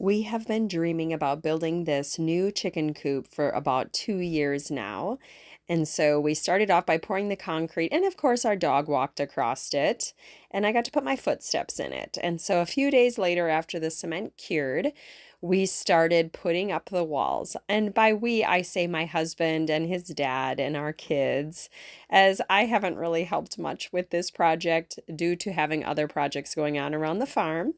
We have been dreaming about building this new chicken coop for about 2 years now. And so we started off by pouring the concrete, and of course, our dog walked across it, and I got to put my footsteps in it. And so a few days later, after the cement cured, we started putting up the walls. And by we, I say my husband and his dad and our kids, as I haven't really helped much with this project due to having other projects going on around the farm.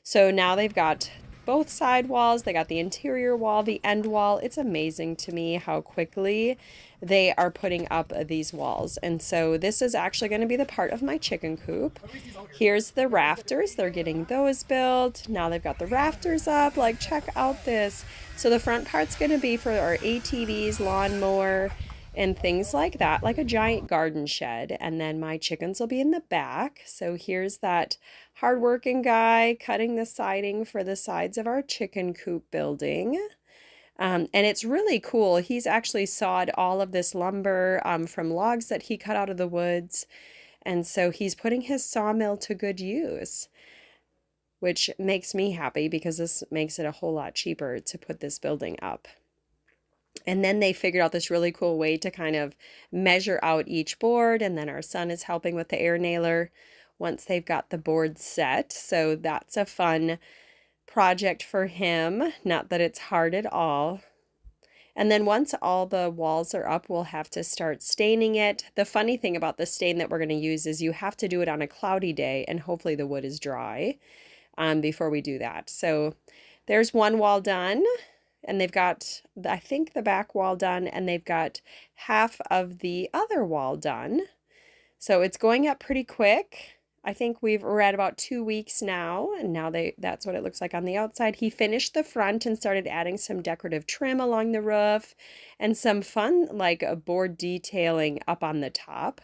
So now they've got both side walls, they got the interior wall, the end wall. It's amazing to me how quickly they are putting up these walls. And so this is actually going to be the part of my chicken coop. Here's the rafters. They're getting those built. Now they've got the rafters up. Like, check out this. So the front part's going to be for our ATVs, lawnmower, and things like that, like a giant garden shed. And then my chickens will be in the back. So here's that hardworking guy cutting the siding for the sides of our chicken coop building. And it's really cool. He's actually sawed all of this lumber from logs that he cut out of the woods. And so he's putting his sawmill to good use, which makes me happy because this makes it a whole lot cheaper to put this building up. And then they figured out this really cool way to kind of measure out each board. And then our son is helping with the air nailer once they've got the board set. So that's a fun project for him. Not that it's hard at all. And then once all the walls are up, we'll have to start staining it. The funny thing about the stain that we're going to use is you have to do it on a cloudy day, and hopefully the wood is dry before we do that. So there's one wall done. And they've got, I think, the back wall done, and they've got half of the other wall done. So it's going up pretty quick. I think we're at about 2 weeks now, and now that's what it looks like on the outside. He finished the front and started adding some decorative trim along the roof and some fun, like a board detailing up on the top.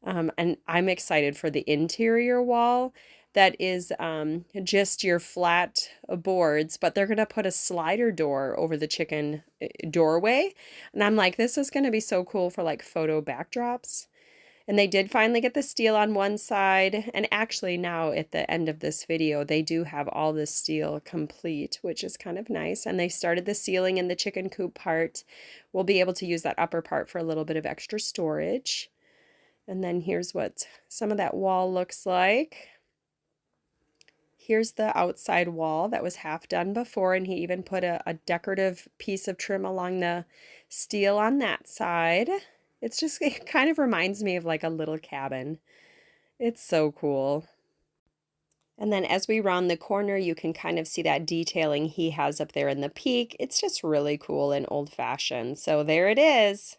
And I'm excited for the interior wall. That is just your flat boards, but they're going to put a slider door over the chicken doorway. And I'm like, this is going to be so cool for like photo backdrops. And they did finally get the steel on one side. And actually now at the end of this video, they do have all the steel complete, which is kind of nice. And they started the ceiling in the chicken coop part. We'll be able to use that upper part for a little bit of extra storage. And then here's what some of that wall looks like. Here's the outside wall that was half done before, and he even put a decorative piece of trim along the steel on that side. It kind of reminds me of like a little cabin. It's so cool. And then as we round the corner, you can kind of see that detailing he has up there in the peak. It's just really cool and old-fashioned. So there it is.